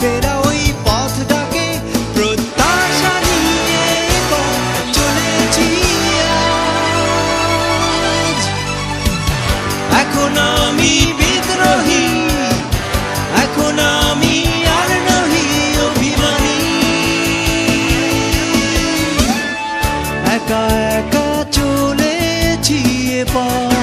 ফেরা ওই পথটাকে প্রত্যাশা নিয়ে চলেছি আজ। এখন আমি বিদ্রোহী, এখন আমি আর নহি অভিমানী, একা একা চলেছি এ পথ।